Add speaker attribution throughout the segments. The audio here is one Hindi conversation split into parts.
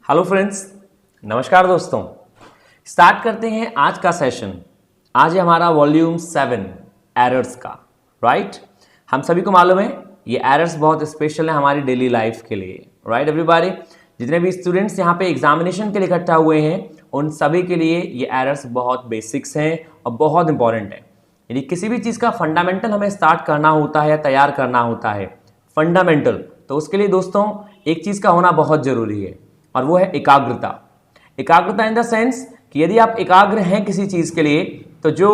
Speaker 1: हेलो फ्रेंड्स, नमस्कार दोस्तों। स्टार्ट करते हैं आज का सेशन। आज है हमारा वॉल्यूम 7 एरर्स का, राइट। हम सभी को मालूम है ये एरर्स बहुत स्पेशल है हमारी डेली लाइफ के लिए, राइट एवरीबॉडी। जितने भी स्टूडेंट्स यहाँ पे एग्जामिनेशन के लिए इकट्ठा हुए हैं उन सभी के लिए ये एरर्स बहुत बेसिक्स हैं और बहुत इंपॉर्टेंट है। यदि किसी भी चीज़ का फंडामेंटल हमें स्टार्ट करना होता है या तैयार करना होता है फंडामेंटल, तो उसके लिए दोस्तों एक चीज़ का होना बहुत ज़रूरी है और वो है एकाग्रता। एकाग्रता इन द सेंस कि यदि आप एकाग्र हैं किसी चीज़ के लिए तो जो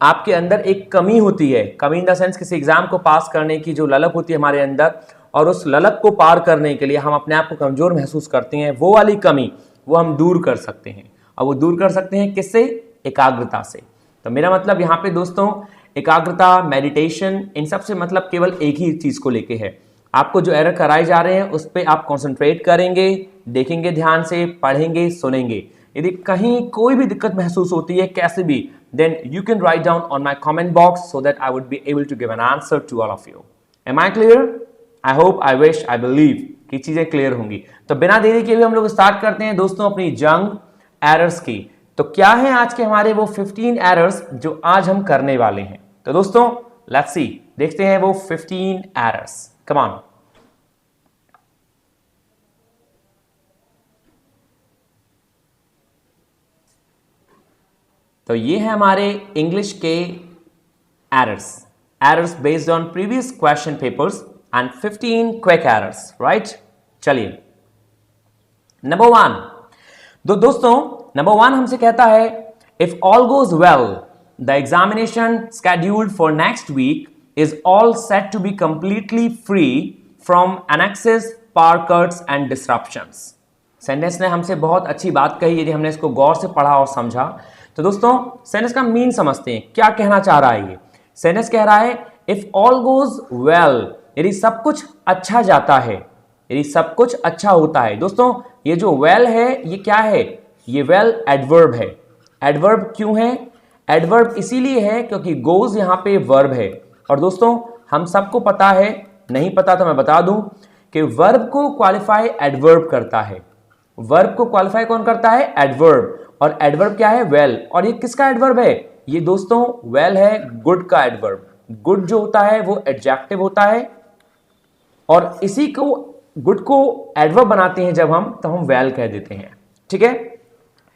Speaker 1: आपके अंदर एक कमी होती है, कमी इन द सेंस किसी एग्जाम को पास करने की जो ललक होती है हमारे अंदर, और उस ललक को पार करने के लिए हम अपने आप को कमज़ोर महसूस करते हैं, वो वाली कमी वो हम दूर कर सकते हैं। और वो दूर कर सकते हैं किससे? एकाग्रता से। तो मेरा मतलब यहाँ पे दोस्तों एकाग्रता, मेडिटेशन, इन सब से मतलब केवल एक ही चीज़ को लेके है। आपको जो एरर कराए जा रहे हैं उस पर आप कॉन्सेंट्रेट करेंगे, देखेंगे ध्यान से, पढ़ेंगे, सुनेंगे। यदि कहीं कोई भी दिक्कत महसूस होती है कैसे भी, then you can write down on my comment box so that I would be able to give an answer to all of you. Am I clear? I hope, I wish, I believe कि चीजें क्लियर होंगी। तो बिना देरी के भी हम लोग स्टार्ट करते हैं दोस्तों अपनी जंग एरर्स की। तो क्या है आज के हमारे वो 15 एरर्स जो आज हम करने वाले हैं। तो दोस्तों लेट्स सी, देखते हैं वो 15 एरर्स। Come on. तो ये है हमारे इंग्लिश के errors based on previous question papers and 15 quick errors, right. चलिए नंबर 1। दोस्तों नंबर 1 हमसे कहता है if all goes well the examination scheduled for next week is all set to be completely free from annexes, power cuts and disruptions। Sentence ने हमसे बहुत अच्छी बात कही यदि हमने इसको गौर से पढ़ा और समझा। तो दोस्तों सेंटेंस का मीन समझते हैं, क्या कहना चाह रहा है ये। सेंटेंस कह रहा है इफ ऑल गोज वेल, यदि सब कुछ अच्छा जाता है, यदि सब कुछ अच्छा होता है। दोस्तों ये जो वेल है ये क्या है? ये वेल एडवर्ब है। एडवर्ब क्यों है? एडवर्ब इसीलिए है क्योंकि गोज यहां पे वर्ब है। और दोस्तों हम सबको पता है, नहीं पता तो मैं बता दूं कि वर्ब को क्वालिफाई एडवर्ब करता है। वर्ब को क्वालिफाई कौन करता है? एडवर्ब। और एडवर्ब क्या है? वेल। और ये किसका एडवर्ब है? ये दोस्तों वेल है गुड का एडवर्ब। गुड जो होता है वो एडजेक्टिव होता है और इसी को गुड को एडवर्ब बनाते हैं जब हम, तो हम वेल कह देते हैं, ठीक है।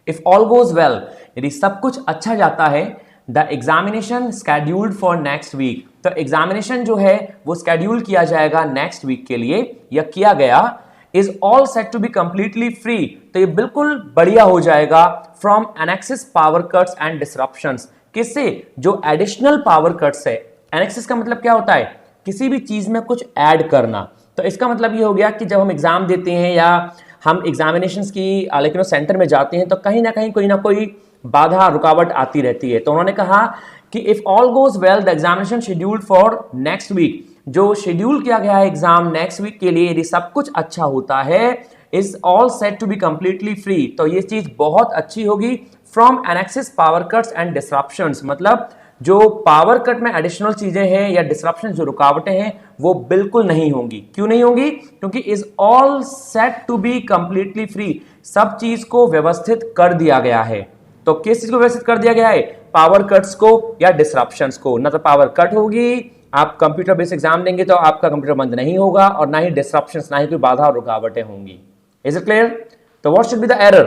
Speaker 1: इफ ऑल गोज वेल, यदि सब कुछ अच्छा जाता है, the examination scheduled for next week, तो एग्जामिनेशन जो है वो स्केड्यूल किया जाएगा नेक्स्ट वीक के लिए या किया गया, is all set to be completely free, तो ये बिल्कुल बढ़िया हो जाएगा from annexes, power cuts and disruptions. किससे? जो एडिशनल पावर कट्स है। annexes का मतलब क्या होता है? किसी भी चीज में कुछ ऐड करना। तो इसका मतलब ये हो गया कि जब हम एग्जाम देते हैं या हम एग्जामिनेशंस की लेकिन सेंटर में जाते हैं तो कहीं ना कहीं कोई ना कोई बाधा, रुकावट आती रहती है। तो उन्होंने कहा कि if all goes well the examination scheduled for next week, जो शेड्यूल किया गया है एग्जाम नेक्स्ट वीक के लिए, यदि सब कुछ अच्छा होता है, is all set to be completely free, तो ये चीज बहुत अच्छी होगी from annexes, power cuts and disruptions. मतलब जो पावर कट में एडिशनल चीजें हैं या डिसरप्शन जो रुकावटें हैं वो बिल्कुल नहीं होंगी। क्यों नहीं होंगी? क्योंकि is all set to be completely free, सब चीज को व्यवस्थित कर दिया गया है। तो किस चीज को व्यवस्थित कर दिया गया है? पावर कट्स को या डिसरप्शंस को। ना तो पावर कट होगी, आप कंप्यूटर बेस्ड एग्जाम देंगे तो आपका कंप्यूटर बंद नहीं होगा, और ना ही डिसरप्शंस, ना ही कोई बाधा और रुकावटें होंगी। Is it clear? तो what should be the error?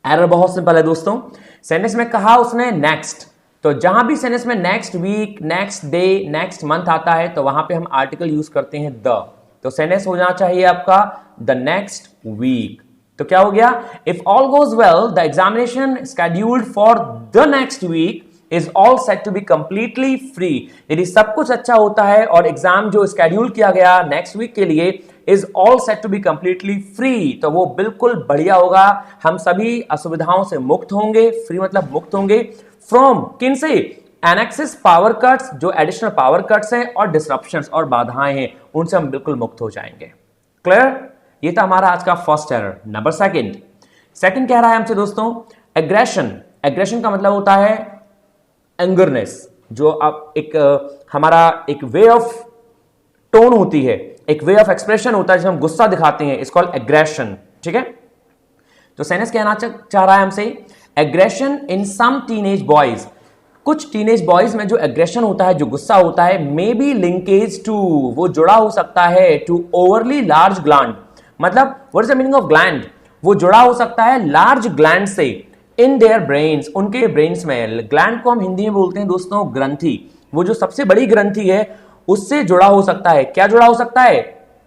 Speaker 1: Error बहुत सिंपल है दोस्तों। सेंटेंस में कहा उसने नेक्स्ट, तो जहां भी सेंटेंस में next week, next day, next month आता है तो वहां पे हम आर्टिकल यूज करते हैं द। तो सेंटेंस हो जाना चाहिए आपका द नेक्स्ट वीक। तो क्या हो गया? If all goes well the examination scheduled for the next week is all set to be completely free, यदि सब कुछ अच्छा होता है और एग्जाम जो स्केड्यूल किया गया नेक्स्ट वीक के लिए is all set to be completely free, तो वो बिल्कुल बढ़िया होगा। हम सभी असुविधाओं से मुक्त होंगे। फ्री मतलब मुक्त होंगे फ्रॉम किन से? annexes, पावर कट्स, जो एडिशनल पावर कट्स हैं, और डिसरप्शंस और बाधाएं हैं, उनसे हम बिल्कुल मुक्त हो जाएंगे। क्लियर? ये था हमारा आज का फर्स्ट एरर। नंबर सेकंड कह रहा है हमसे दोस्तों एग्रेशन। एग्रेशन का मतलब होता है एंगरनेस, जो आप एक हमारा एक वे ऑफ टोन होती है, एक वे ऑफ एक्सप्रेशन होता है जिसमें हम गुस्सा दिखाते हैं, इट्स कॉल्ड एग्रेशन, ठीक है। तो सेनेस कहना चाह रहा है हमसे, एग्रेशन इन सम टीनेज बॉयज, कुछ टीनेज बॉयज में जो एग्रेशन होता है, जो गुस्सा होता है, मे बी लिंकेज टू, वो जुड़ा हो सकता है टू ओवरली लार्ज ग्लैंड, मतलब what is the meaning of gland, वो जुड़ा हो सकता है लार्ज ग्लैंड से, इन देयर ब्रेन्स, उनके ब्रेन्स में। ग्लैंड को हम हिंदी में बोलते हैं दोस्तों ग्रंथि, वो जो सबसे बड़ी ग्रंथि है उससे जुड़ा हो सकता है। क्या जुड़ा हो सकता है?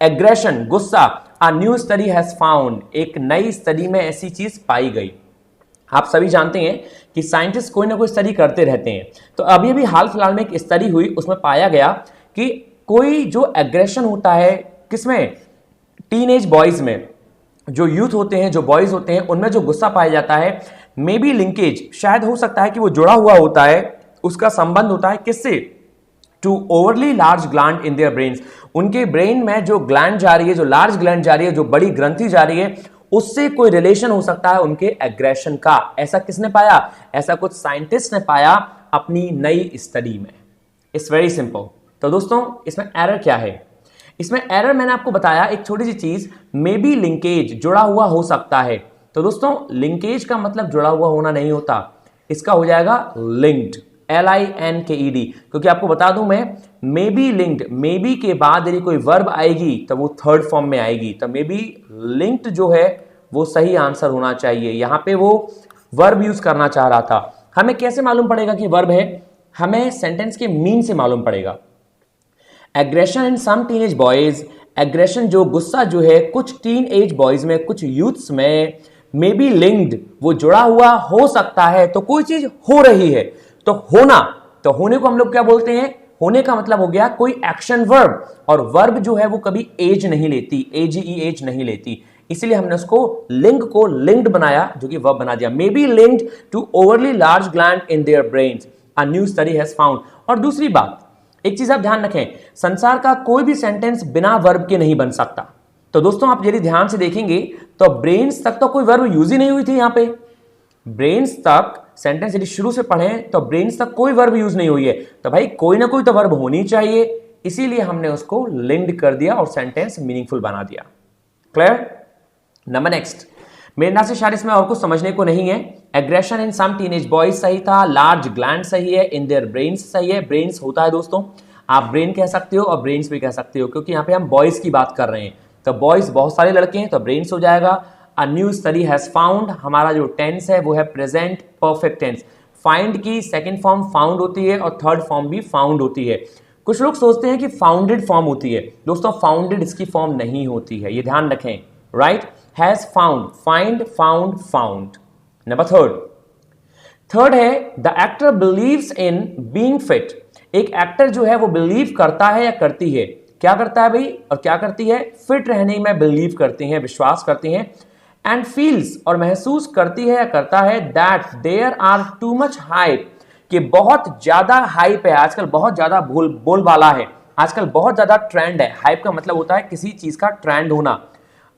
Speaker 1: एग्रेशन, गुस्सा। अ न्यू स्टडी हैज फाउंड, एक नई स्टडी में ऐसी चीज पाई गई। आप सभी जानते हैं कि साइंटिस्ट कोई ना कोई स्टडी करते रहते हैं, तो अभी अभी हाल फिलहाल में एक स्टडी हुई, उसमें पाया गया कि कोई जो एग्रेशन होता है किसमें, टीनेज बॉयज में, जो यूथ होते हैं, जो बॉयज होते हैं, उनमें जो गुस्सा पाया जाता है, मे बी लिंकेज, शायद हो सकता है कि वो जुड़ा हुआ होता है, उसका संबंध होता है किससे, to overly large gland in their brains, उनके ब्रेन में जो ग्लैंड जा रही है, जो लार्ज ग्लैंड जा रही है, जो बड़ी ग्रंथि जा रही है, उससे कोई रिलेशन हो सकता है उनके एग्रेशन का। ऐसा किसने पाया? ऐसा कुछ साइंटिस्ट ने पाया अपनी नई स्टडी में। It's very simple. तो दोस्तों इसमें एरर क्या है? इसमें एरर मैंने आपको बताया एक छोटी सी चीज, मे बी लिंकेज, जुड़ा हुआ हो सकता है। तो दोस्तों लिंकेज का मतलब जुड़ा हुआ होना नहीं होता, इसका हो जाएगा लिंक्ड, LINKED, क्योंकि आपको बता दूं मैं, मे बी लिंक्ड, मे बी के बाद यदि कोई वर्ब आएगी तो वो थर्ड फॉर्म में आएगी, तो मे बी लिंक्ड जो है वो सही आंसर होना चाहिए। यहां पे वो वर्ब यूज करना चाह रहा था। हमें कैसे मालूम पड़ेगा कि वर्ब है? हमें सेंटेंस के मीन से मालूम पड़ेगा। एग्रेशन इन सम टीनेज बॉयज, एग्रेशन जो गुस्सा जो है कुछ टीन एज बॉयज में, कुछ यूथ्स में, मे बी लिंक्ड, वो जुड़ा हुआ हो सकता है। तो कोई चीज हो रही है, तो होना, तो होने को हम लोग क्या बोलते हैं? होने का मतलब हो गया कोई एक्शन वर्ब, और वर्ब जो है वो कभी एज नहीं लेती, एज नहीं लेती, इसलिए हमने उसको लिंक को लिंक्ड बनाया, जो कि वर्ब बना दिया। May be linked to overly large gland in their brains, a new study has found. और दूसरी बात, एक चीज आप ध्यान रखें, संसार का कोई भी सेंटेंस बिना वर्ब के नहीं बन सकता। तो दोस्तों आप यदि ध्यान से देखेंगे तो ब्रेन्स तक तो कोई वर्ब यूज ही नहीं हुई थी। यहां पे ब्रेन्स तक सेंटेंस यदि शुरू से पढ़ें तो ब्रेन्स तक कोई वर्ब यूज नहीं हुई है, तो भाई कोई ना कोई तो वर्ब होनी चाहिए, इसीलिए हमने उसको लिंक्ड कर दिया और सेंटेंस मीनिंगफुल बना दिया। क्लियर? नंबर नेक्स्ट, मेरे नाम से शायद इसमें और कुछ समझने को नहीं है। एग्रेशन इन सम टीनेज बॉयज सही था, लार्ज ग्लैंड सही है, इन देयर ब्रेन्स सही है। ब्रेन्स होता है दोस्तों, आप ब्रेन कह सकते हो और ब्रेन्स भी कह सकते हो, क्योंकि यहाँ पे हम बॉयज की बात कर रहे हैं, तो बॉयज बहुत सारे लड़के हैं, तो ब्रेन्स हो जाएगा। अ न्यू स्टडी हैज फाउंड, हमारा जो टेंस है वो है प्रेजेंट परफेक्ट टेंस। फाइंड की सेकंड फॉर्म फाउंड होती है और थर्ड फॉर्म भी फाउंड होती है। कुछ लोग सोचते हैं कि फाउंडेड फॉर्म होती है, दोस्तों फाउंडेड इसकी फॉर्म नहीं होती है, ये ध्यान रखें। Right, has found, find, found, found. Number third है the actor believes in being fit. एक एक्टर जो है वो बिलीव करता है या करती है, क्या करता है भाई और क्या करती है? फिट रहने में बिलीव करती हैं, विश्वास करती हैं। एंड फील्स, और महसूस करती है या करता है, that there are too much hype, कि बहुत ज्यादा हाइप है, आजकल बहुत ज्यादा बोलबाला है, आजकल बहुत ज्यादा ट्रेंड है। हाइप का मतलब होता है किसी चीज का ट्रेंड होना।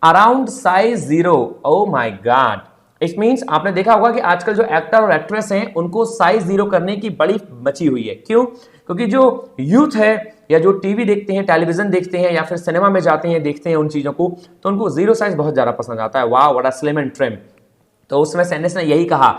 Speaker 1: Around size 0, oh my God, it means आपने देखा होगा कि आजकल जो एक्टर और एक्ट्रेस हैं उनको साइज 0 करने की बड़ी मची हुई है। क्यों? क्योंकि जो यूथ है या जो टीवी देखते हैं, टेलीविजन देखते हैं या फिर सिनेमा में जाते हैं, देखते हैं उन चीजों को, तो उनको 0 साइज बहुत ज्यादा पसंद आता है। वाह what a slim and trim. तो उसमें सेंटेंस ने यही कहा,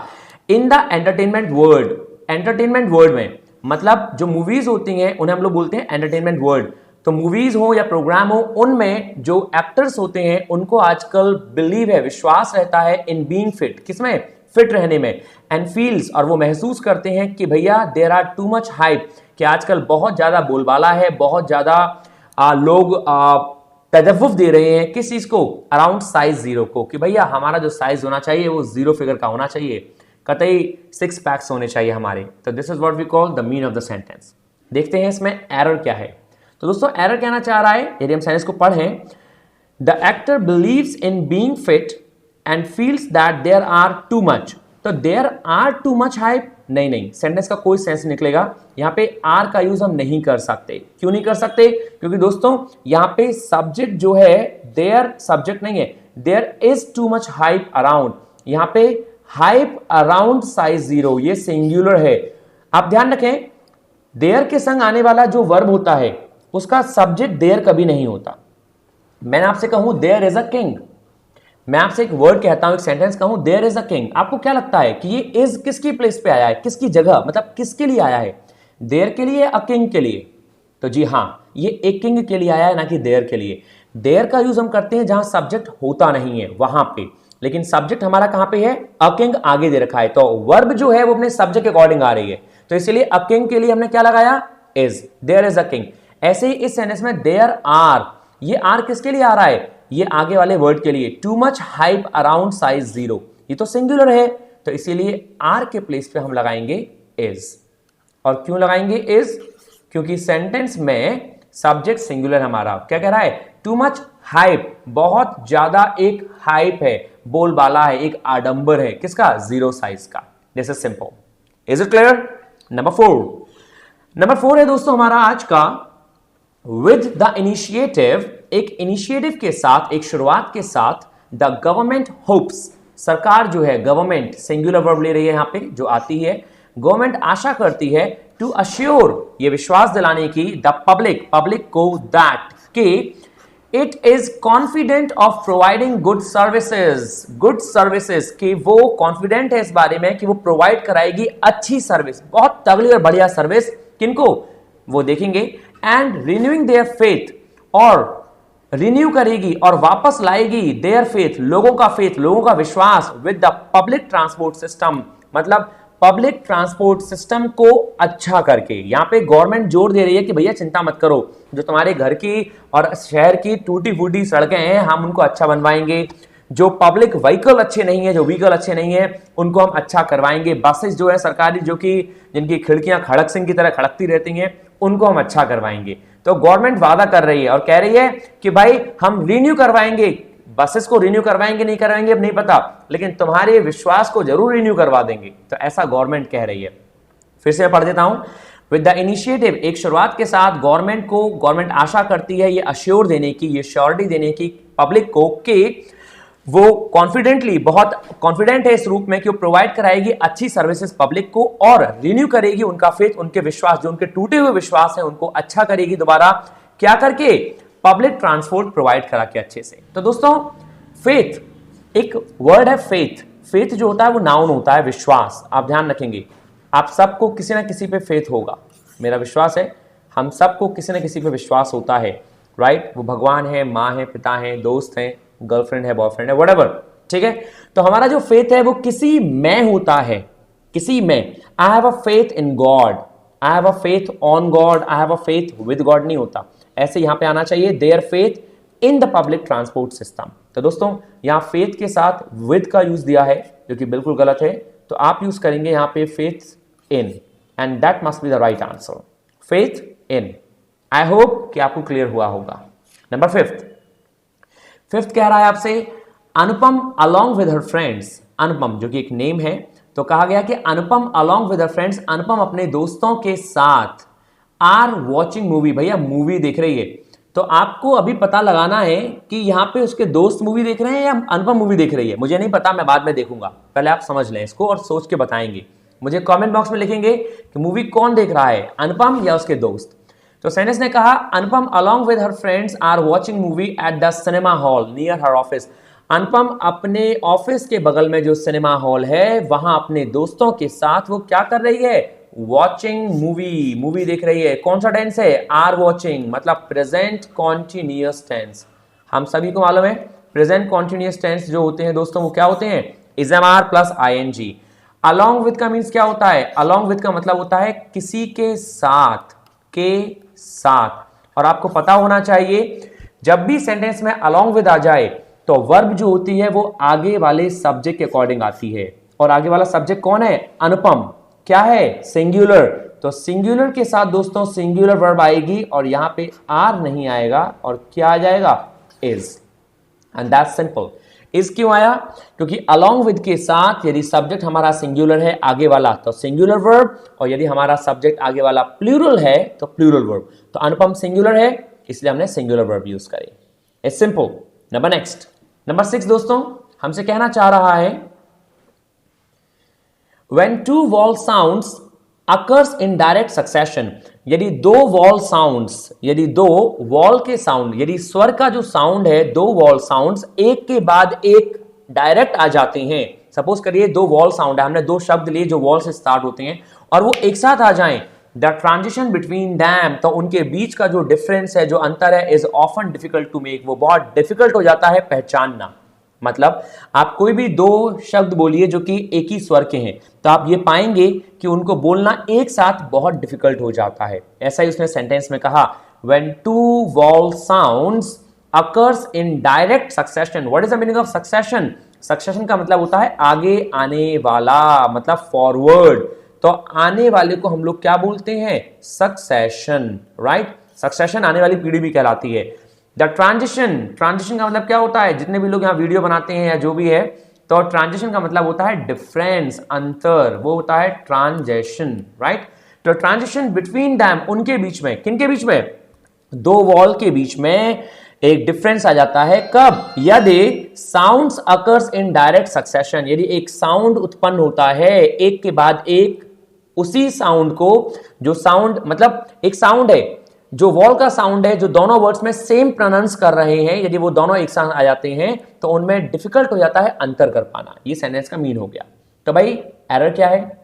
Speaker 1: in the entertainment world, entertainment world में मतलब जो मूवीज होती हैं उन्हें हम लोग बोलते हैं एंटरटेनमेंट वर्ल्ड। तो मूवीज हो या प्रोग्राम हो, उनमें जो एक्टर्स होते हैं उनको आजकल बिलीव है, विश्वास रहता है इन बीइंग फिट, किसमें? फिट रहने में। एंड फील्स, और वो महसूस करते हैं कि भैया there are too much hype, कि आजकल बहुत ज्यादा बोलबाला है, बहुत ज्यादा लोग तदव्वुफ दे रहे हैं किस चीज को? अराउंड साइज 0 को, कि भैया हमारा जो साइज होना चाहिए वो 0 फिगर का होना चाहिए, कतई 6 पैक्स होने चाहिए हमारे। तो this is what we call the mean of the sentence. देखते हैं इसमें एरर क्या है। तो दोस्तों एरर कहना चाह रहा है, यदि हम सेंटेंस को पढ़ें, the actor believes in being fit and feels that there are too much. तो there are too much hype, नहीं, सेंटेंस का कोई सेंस निकलेगा, यहां पे आर का यूज हम नहीं कर सकते। क्यों नहीं कर सकते? क्योंकि दोस्तों यहां पे सब्जेक्ट जो है, देयर सब्जेक्ट नहीं है, there is too much hype around, यहां पे हाइप अराउंड साइज 0, ये सिंगुलर है। आप ध्यान रखें, देयर के संग आने वाला जो वर्ब होता है उसका सब्जेक्ट देयर कभी नहीं होता। मैंने आपसे कहूं देयर इज अ किंग, मैं आपसे एक वर्ड कहता हूं, एक सेंटेंस कहूं, देयर इज अ किंग, आपको क्या लगता है कि ये इज किसकी प्लेस पे आया है, किसकी जगह, मतलब किसके लिए आया है? देयर के लिए, अ किंग के लिए? तो जी हां, ये एक किंग के लिए आया है, ना कि देयर के लिए। देयर का यूज हम करते हैं जहां सब्जेक्ट होता नहीं है वहां पे, लेकिन सब्जेक्ट हमारा कहां पे है? अ किंग आगे दे रखा है, तो वर्ब जो है वो अपने सब्जेक्ट के अकॉर्डिंग आ रही है, तो इसलिए अ किंग के लिए हमने क्या लगाया? Is, there is a king. ऐसे ही इस सेंटेंस में देयर आर, ये आर किसके लिए आ रहा है? ये आगे वाले वर्ड के लिए, to much hype around size 0, ये तो सिंगुलर है, तो इसीलिए आर के प्लेस पे हम लगाएंगे इज। और क्यों लगाएंगे इज? क्योंकि सेंटेंस में सब्जेक्ट सिंगुलर हमारा क्या कह रहा है? टू मच हाइप, बहुत ज्यादा एक हाइप है, बोलबाला है, एक आडंबर है, किसका? 0 साइज का। This is simple. Is it clear? Number 4 है दोस्तों हमारा आज का, विद द इनिशिएटिव, एक इनिशिएटिव के साथ, एक शुरुआत के साथ, द गवर्नमेंट होप्स, सरकार जो है, गवर्नमेंट सिंगुलर वर्ब ले रही है यहां पे जो आती है, गवर्नमेंट आशा करती है, टू अश्योर, ये विश्वास दिलाने की, द पब्लिक, पब्लिक को, दैट के, it is confident of providing good services, good services कि वो कॉन्फिडेंट है इस बारे में कि वो प्रोवाइड कराएगी अच्छी सर्विस, बहुत तगड़ी और बढ़िया सर्विस, किनको? वो देखेंगे, एंड रिन्यूइंग देयर फेथ, और रिन्यू करेगी और वापस लाएगी देयर फेथ, लोगों का फेथ, लोगों का विश्वास, with the public transport system, मतलब पब्लिक ट्रांसपोर्ट सिस्टम को अच्छा करके। यहां पे गवर्नमेंट जोर दे रही है कि भैया चिंता मत करो, जो तुम्हारे घर की और शहर की टूटी फूटी सड़कें हैं हम उनको अच्छा बनवाएंगे, जो पब्लिक व्हीकल अच्छे नहीं है, जो व्हीकल अच्छे नहीं है उनको हम अच्छा करवाएंगे, बसेस जो है सरकारी, जो कि जिनकी खिड़कियां खड़क सिंह की तरह खड़कती रहती हैं, उनको हम अच्छा करवाएंगे। तो गवर्नमेंट वादा कर रही है और कह रही है कि भाई हम रिन्यू करवाएंगे, बसेस को रिन्यू करवाएंगे नहीं करवाएंगे अब नहीं पता, लेकिन तुम्हारे विश्वास को जरूर रिन्यू करवा देंगे, तो ऐसा गवर्नमेंट कह रही है। फिर से पढ़ देता हूं, विद द इनिशिएटिव, एक शुरुआत के साथ, गवर्नमेंट आशा करती है, ये अश्योर देने की, ये श्योरिटी देने की पब्लिक को कि वो कॉन्फिडेंटली, बहुत कॉन्फिडेंट है इस रूप में कि वो प्रोवाइड कराएगी अच्छी सर्विसेज पब्लिक को, और रिन्यू करेगी उनका फेथ, उनके विश्वास, जो उनके टूटे हुए विश्वास है उनको अच्छा करेगी दोबारा, क्या करके? पब्लिक ट्रांसपोर्ट प्रोवाइड करा के अच्छे से। तो दोस्तों फेथ, एक वर्ड है फेथ, फेथ जो होता है वो नाउन होता है, विश्वास, आप ध्यान रखेंगे, आप सबको किसी ना किसी पे फेथ होगा, मेरा विश्वास है हम सबको किसी ना किसी पे विश्वास होता है, राइट? वो भगवान है, माँ है, पिता है, दोस्त है, गर्लफ्रेंड है, बॉयफ्रेंड है, व्हाटएवर, ठीक है? तो हमारा जो फेथ है वो किसी में होता है, किसी में। I have a faith in God, I have a faith on God, I have a faith with God नहीं होता, ऐसे यहां पे आना चाहिए, their faith in the public transport system. तो दोस्तों यहां फेथ के साथ विद का यूज दिया है जो कि बिल्कुल गलत है, तो आप यूज करेंगे यहां पे faith in, and that must be the right answer, faith in. I hope कि आपको क्लियर हुआ होगा। नंबर 5th कह रहा है आपसे, अनुपम अलोंग विद हर फ्रेंड्स, अनुपम जो कि एक नेम है, तो कहा गया कि अनुपम अलोंग विद हर फ्रेंड्स, अनुपम अपने दोस्तों के साथ, आर वॉचिंग मूवी, भैया मूवी देख रही है, तो आपको अभी पता लगाना है कि यहां पे उसके दोस्त मूवी देख रहे हैं या अनुपम मूवी देख रही है, मुझे नहीं पता, मैं बाद में देखूंगा, पहले आप समझ लें इसको और सोच के बताएंगे, मुझे कमेंट बॉक्स में लिखेंगे कि मूवी कौन देख रहा है, अनुपम या उसके दोस्त। तो सेनेस ने कहा, Anupam along with her friends are watching movie at the cinema hall near her office, Anupam अपने ऑफिस के बगल में जो सिनेमा हॉल है वहां अपने दोस्तों के साथ वो क्या कर रही है? वॉचिंग मूवी, मूवी देख रही है। कौन सा टेंस है? आर वॉचिंग, मतलब प्रेजेंट कॉन्टिन्यूअस टेंस। हम सभी को मालूम है प्रेजेंट कॉन्टिन्यूअस टेंस जो होते हैं दोस्तों वो क्या होते हैं? Is am are plus ING. Along with का मीन्स क्या होता है? अलोंग विद का मतलब होता है किसी के साथ, के साथ। और आपको पता होना चाहिए जब भी सेंटेंस में अलोंग विद आ जाए तो वर्ब जो होती है वो आगे वाले सब्जेक्ट के अकॉर्डिंग आती है, और आगे वाला सब्जेक्ट कौन है? अनुपम। क्या है? सिंगुलर। तो सिंगुलर के साथ दोस्तों सिंगुलर वर्ब आएगी और यहां पे आर नहीं आएगा और क्या आ जाएगा? Is. And that's simple. Is क्यों आया? क्योंकि अलोंग विद के साथ यदि सब्जेक्ट हमारा सिंगुलर है आगे वाला तो सिंगुलर वर्ब, और यदि हमारा सब्जेक्ट आगे वाला प्लूरल है तो प्लूरल वर्ब। तो अनुपम सिंगुलर है इसलिए हमने सिंगुलर वर्ब यूज करी। It's simple. नंबर 6 दोस्तों हमसे कहना चाह रहा है, when two vowel sounds occurs in direct succession, यदि दो वॉल साउंड्स, यदि दो वॉल के साउंड, यदि स्वर का जो साउंड है, दो वॉल साउंड्स एक के बाद एक डायरेक्ट आ जाते हैं। सपोज करिए दो वॉल साउंड है, हमने दो शब्द लिए जो वॉल से स्टार्ट होते हैं और वो एक साथ आ जाएं, द ट्रांजिशन बिटवीन दैम, तो उनके बीच का जो डिफरेंस है, जो अंतर है, is often difficult to make, वो बहुत डिफिकल्ट हो जाता है पहचानना। मतलब आप कोई भी दो शब्द बोलिए जो कि एक ही स्वर के हैं, तो आप ये पाएंगे कि उनको बोलना एक साथ बहुत डिफिकल्ट हो जाता है। ऐसा ही उसने सेंटेंस में कहा, when two vowel sounds occurs in direct succession. What is the meaning of succession? Succession का मतलब होता है आगे आने वाला, मतलब फॉरवर्ड। तो आने वाले को हम लोग क्या बोलते हैं? Succession, right? सक्सेशन आने वाली पीढ़ी भी कहलाती है। द ट्रांजिशन, ट्रांजिशन का मतलब क्या होता है? जितने भी लोग यहां वीडियो बनाते हैं या जो भी है, तो ट्रांजिशन का मतलब होता है डिफरेंस, अंतर, वो होता है ट्रांजिशन, राइट? तो ट्रांजिशन बिटवीन दैम, उनके बीच में, किनके बीच में? दो वॉल के बीच में एक डिफरेंस आ जाता है। कब? यदि sounds occurs in direct succession, यदि एक साउंड उत्पन्न होता है एक के बाद एक, उसी साउंड को, जो साउंड मतलब एक साउंड है, जो वॉल का साउंड है, जो दोनों वर्ड्स में सेम प्रोनाउंस कर रहे हैं, यदि वो दोनों एक साथ आ जाते हैं तो उनमें डिफिकल्ट हो जाता है अंतर कर पाना। ये सेंटेंस का मीन हो गया। तो भाई एरर क्या है?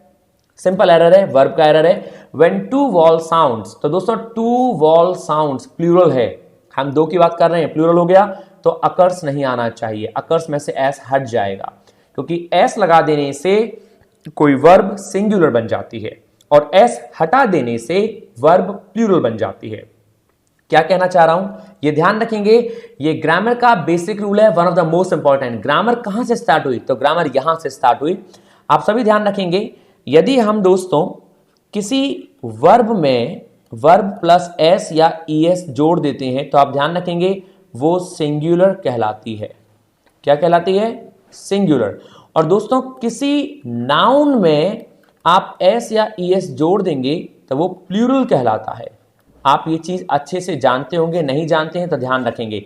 Speaker 1: सिंपल एरर है, वर्ब का एरर है। व्हेन टू वॉल साउंड्स, तो दोस्तों टू वॉल साउंड्स प्लूरल है, हम दो की बात कर रहे हैं, प्लूरल हो गया, तो अकर्स नहीं आना चाहिए। अकर्स में से एस हट जाएगा, क्योंकि एस लगा देने से कोई वर्ब सिंगुलर बन जाती है और एस हटा देने से वर्ब प्लूरल बन जाती है। क्या कहना चाह रहा हूं, ये ध्यान रखेंगे, ये ग्रामर का बेसिक रूल है, one of the most important. Grammar कहां से स्टार्ट हुई? तो ग्रामर यहां से स्टार्ट हुई। आप सभी ध्यान रखेंगे, यदि हम दोस्तों किसी वर्ब में वर्ब प्लस एस या ईएस जोड़ देते हैं, तो आप ध्यान रखेंगे वो सिंगुलर कहलाती है। क्या कहलाती है? सिंगुलर। और दोस्तों किसी नाउन में आप एस या ईएस जोड़ देंगे तो वो प्लूरल कहलाता है। आप ये चीज अच्छे से जानते होंगे, नहीं जानते हैं तो ध्यान रखेंगे।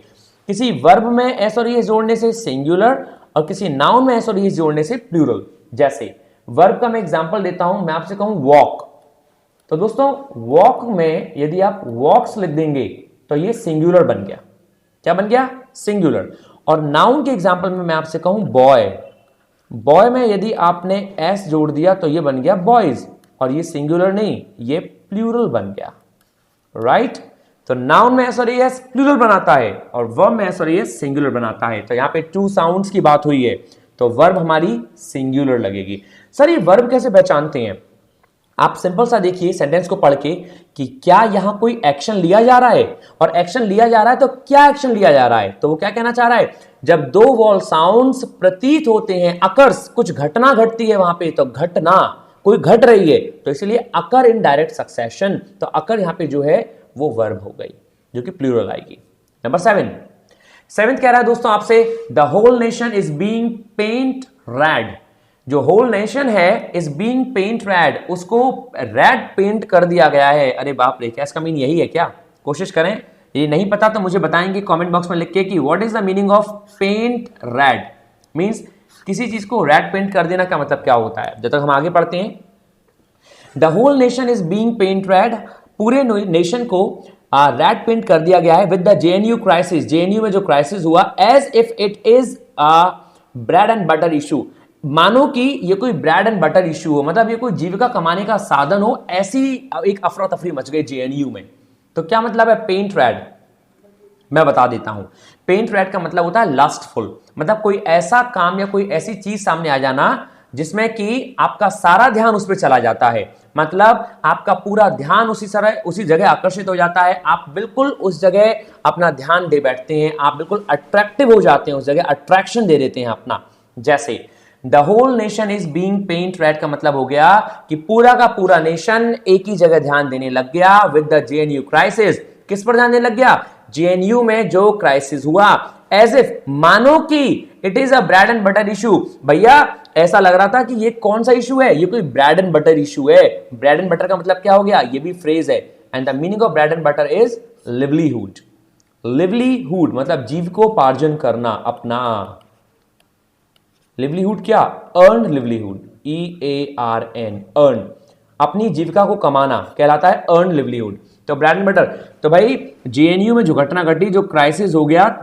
Speaker 1: किसी वर्ब में एस और ईएस जोड़ने से सिंगुलर और किसी नाउन में एस और ईएस जोड़ने से प्लूरल। जैसे वर्ब का मैं एग्जांपल देता हूं, मैं आपसे कहूं वॉक, तो दोस्तों वॉक में यदि आप वॉक्स लिख देंगे तो ये सिंगुलर बन गया। क्या बन गया? सिंगुलर। और नाउन के एग्जांपल में मैं आपसे कहूं बॉय, बॉय में यदि आपने एस जोड़ दिया तो ये बन गया बॉयज, और ये सिंगुलर नहीं, ये प्लूरल बन गया, राइट? तो नाउन में एस और एस प्लूरल बनाता है और वर्ब में एस और एस सिंगुलर बनाता है। तो यहां पे टू साउंड्स की बात हुई है, तो वर्ब हमारी सिंगुलर लगेगी। सर ये वर्ब कैसे पहचानते हैं? आप सिंपल सा देखिए सेंटेंस को पढ़ के कि क्या यहां कोई एक्शन लिया जा रहा है, और एक्शन लिया जा रहा है तो क्या एक्शन लिया जा रहा है। तो वो क्या कहना चाह रहा है, जब दो वॉल साउंड्स प्रतीत होते हैं, अकर्स, कुछ घटना घटती है वहां पे, तो घटना कोई घट रही है, तो इसलिए अकर इन डायरेक्ट सक्सेशन, तो अकर यहां पे जो है वो वर्ब हो गई, जो कि प्लूरल आएगी। नंबर 7 कह रहा है दोस्तों आपसे, the whole nation is being paint red. जो होल नेशन है इज बीइंग पेंट रेड, उसको रेड पेंट कर दिया गया है। अरे बाप रे, क्या इसका मीन यही है क्या? कोशिश करें, ये नहीं पता तो मुझे बताएंगे कमेंट बॉक्स में लिख के कि what is the meaning of paint red. Means किसी चीज को रेड पेंट कर देना का मतलब क्या होता है। जब तक हम आगे पढ़ते हैं, the whole nation is being paint red, पूरे नेशन को रेड पेंट कर दिया गया है with the JNU crisis, JNU में जो क्राइसिस हुआ, as if it is bread and butter issue, मानो कि ये कोई ब्रेड एंड बटर इशू हो, मतलब ये कोई जीविका कमाने का साधन हो, ऐसी एक अफरा तफरी मच गई जेएनयू में। तो क्या मतलब है पेंट रेड? मैं बता देता हूं। पेंट रेड का मतलब होता है लस्टफुल, मतलब कोई ऐसा काम या कोई ऐसी चीज सामने आ जाना जिसमें कि आपका सारा ध्यान उस पर चला जाता है, मतलब आपका पूरा ध्यान उसी जगह आकर्षित हो जाता है, आप बिल्कुल उस जगह अपना ध्यान दे बैठते हैं, आप बिल्कुल अट्रैक्टिव हो जाते हैं, उस जगह अट्रैक्शन दे देते हैं अपना। जैसे the whole nation is being paint red का मतलब हो गया कि पूरा का पूरा नेशन एक ही जगह ध्यान देने लग गया विद द जेएनयू क्राइसिस। किस पर ध्यान देने लग गया? जेएनयू में जो क्राइसिस हुआ, एज इफ, मानो कि it is a bread and butter issue. भैया ऐसा लग रहा था कि ये कौन सा इशू है, ये कोई ब्रेड एंड बटर इशू है। ब्रेड एंड बटर का मतलब क्या हो गया? ये भी फ्रेज है, and the meaning of bread and butter is livelihood. Livelihood मतलब जीविकोपार्जन करना अपना। लिवलीहुड क्या? Earn livelihood, EARN, earn. अपनी जीविका को कमाना कहलाता है अर्न लिवलीहुड। तो ब्रेड एंड बटर, तो भाई जेएनयू में जो घटना घटी, जो क्राइसिस हो गया,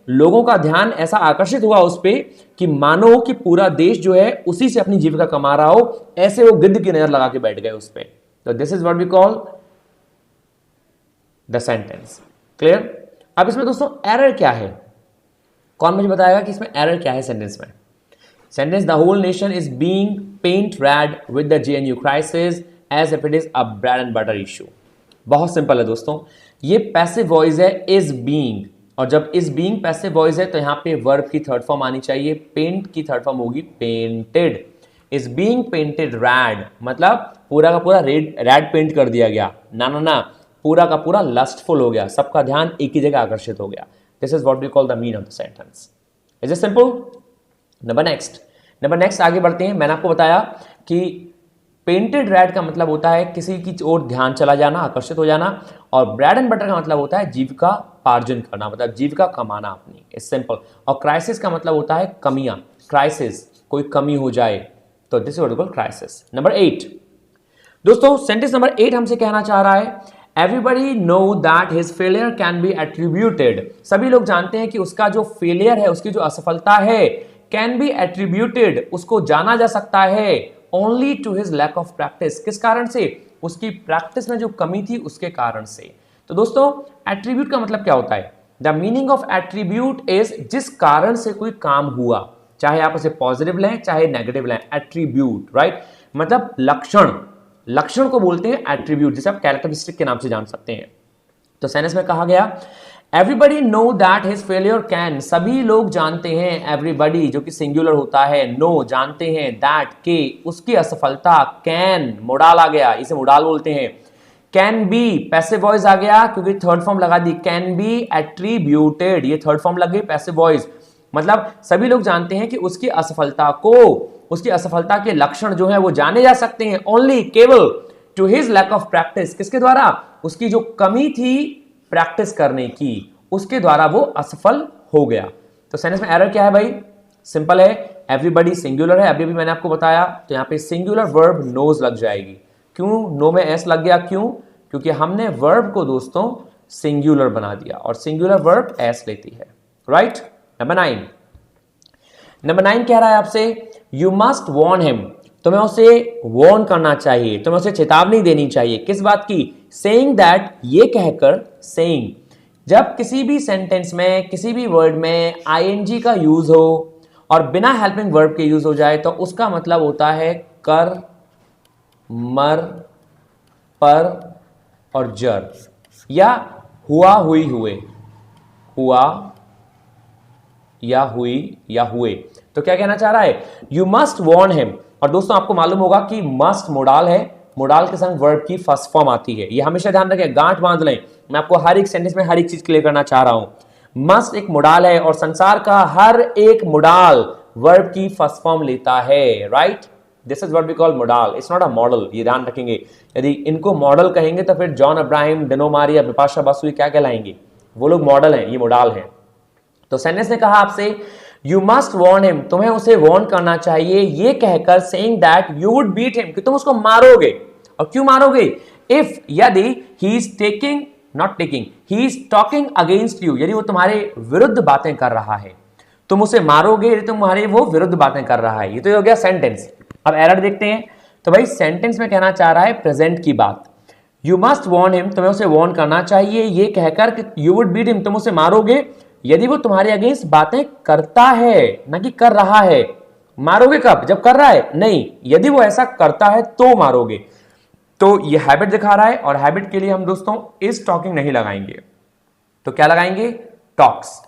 Speaker 1: लोगों का ध्यान ऐसा आकर्षित हुआ उस पे कि मानो कि पूरा देश जो है उसी से अपनी जीविका कमा रहा हो, ऐसे वो गिद्ध की नजर लगा के बैठ गए उस पे। तो this is what we call the sentence. Clear? अब इसमें दोस्तों एरर क्या है? कौन मुझे बताएगा कि इसमें एरर क्या है सेंटेंस में? Sentence the whole nation is being paint red with the JNU crisis as if it is a bread and butter issue. बहुत सिंपल है दोस्तों, ये पैसिव वॉइस है इज बीइंग, और जब इज बीइंग पैसिव वॉइस है तो यहां पे वर्ब की थर्ड फॉर्म आनी चाहिए, पेंट की थर्ड फॉर्म होगी painted. Is being painted red मतलब पूरा का पूरा रेड पेंट कर दिया गया, ना पूरा का पूरा लस्टफुल हो गया, सबका ध्यान एक ही जगह आकर्षित हो गया। This is what we call the mean of the sentence. Is it simple? Number next आगे बढ़ते हैं। मैंने आपको बताया कि पेंटेड रेड का मतलब होता है किसी की ओर ध्यान चला जाना, आकर्षित हो जाना, और ब्रेड एंड बटर का मतलब होता है जीविका पार्जन करना, मतलब जीविका कमाना अपनी। It's simple. और क्राइसिस का मतलब होता है कमियां, क्राइसिस कोई कमी हो जाए, तो this is what we call crisis. Number 8 दोस्तों, सेंटेंस नंबर 8 हमसे कहना चाह रहा है everybody know that his failure can be attributed. सभी लोग जानते हैं कि उसका जो फेलियर है, उसकी जो असफलता है, कैन बी एट्रीब्यूटेड, उसको जाना जा सकता है only to his lack of practice. किस कारण से? उसकी प्रैक्टिस में जो कमी थी उसके कारण से। तो दोस्तों एट्रीब्यूट का मतलब क्या होता है? The meaning of attribute is जिस कारण से कोई काम हुआ, चाहे आप उसे पॉजिटिव लें चाहे नेगेटिव लें, एट्रीब्यूट, राइट? मतलब लक्षण को बोलते हैं एट्रीब्यूट, जिसे आप कैरेक्टरिस्टिक के नाम से जान सकते हैं। तो सेंटेंस में कहा गया everybody know that his failure can, सभी लोग जानते हैं, एवरीबडी जो कि सिंगुलर होता है, नो जानते हैं, दैट के उसकी असफलता, कैन मोडाल आ गया, इसे मोडाल बोलते हैं, कैन बी पैसिव वॉइस आ गया क्योंकि थर्ड फॉर्म लगा दी, कैन बी एट्रीब्यूटेड, ये थर्ड फॉर्म लग गई पैसिव वॉइस, मतलब सभी लोग जानते हैं कि उसकी असफलता के लक्षण जो है वो जाने जा सकते हैं ओनली केवल to his lack of practice, किसके द्वारा? उसकी जो कमी थी प्रैक्टिस करने की, उसके द्वारा वो असफल हो गया। तो सेंटेंस में एरर क्या है भाई? सिंपल है, एवरीबडी सिंगुलर है, अभी भी मैंने आपको बताया, तो यहां पे सिंगुलर वर्ब नोज लग जाएगी। क्यों नो में एस लग गया? क्यों? क्योंकि हमने वर्ब को दोस्तों सिंगुलर बना दिया, और सिंगुलर वर्ब एस लेती है, राइट? नंबर 9 कह रहा है आपसे यू मस्ट वॉर्न हिम, तुम्हें उसे वॉर्न करना चाहिए, तुम्हें उसे चेतावनी देनी चाहिए। किस बात की? सेइंग दैट, ये कहकर, सेइंग जब किसी भी सेंटेंस में किसी भी वर्ड में आईएनजी का यूज हो और बिना हेल्पिंग वर्ब के यूज हो जाए तो उसका मतलब होता है कर, मर, पर और जर, या हुआ, हुई, हुए, हुआ या हुई या हुए। तो क्या कहना चाह रहा है? You must warn him. और दोस्तों आपको मालूम होगा कि मस्ट मोडाल है, मोडाल के संग वर्ब की फर्स्ट फॉर्म आती है, ये हमेशा ध्यान रखें, गांठ बांध लें। मैं आपको हर एक सेंटेंस में हर एक चीज क्लियर करना चाह रहा हूं। मस्ट एक मोडाल है और संसार का हर एक मोडाल वर्ब की फर्स्ट फॉर्म लेता है, right? This is what we call modal, it's not a model, ये ध्यान रखेंगे। यदि इनको मॉडल कहेंगे तो फिर जॉन अब्राहम, डिनोमारी या बिपाशा बासु क्या कहलाएंगे? वो लोग मॉडल हैं, ये मोडाल हैं। तो सेंटेंस ने कहा आपसे यू मस्ट वॉर्न हिम, तुम्हें उसे वॉर्न करना चाहिए, ये कहकर saying that you would beat him, कि तुम उसको मारोगे। और क्यों मारोगे? इफ, यदि he is taking, not taking, he is talking against you, यदि वो तुम्हारे विरुद्ध बातें कर रहा है, तुम उसे मारोगे यदि तुम्हारे वो विरुद्ध बातें कर रहा है। ये तो हो गया सेंटेंस। अब एरर देखते हैं। तो भाई सेंटेंस में कहना चाह रहा है प्रेजेंट की बात, यू मस्ट वॉर्न हिम, तुम्हें उसे वॉर्न करना चाहिए, ये कहकर कि यू वुड बीट हिम, तुम उसे मारोगे यदि वो तुम्हारे अगेंस्ट बातें करता है, ना कि कर रहा है। मारोगे कब? जब कर रहा है? नहीं, यदि वो ऐसा करता है तो मारोगे। तो ये हैबिट दिखा रहा है, और हैबिट के लिए हम दोस्तों इज टॉकिंग नहीं लगाएंगे, तो क्या लगाएंगे? टॉक्स,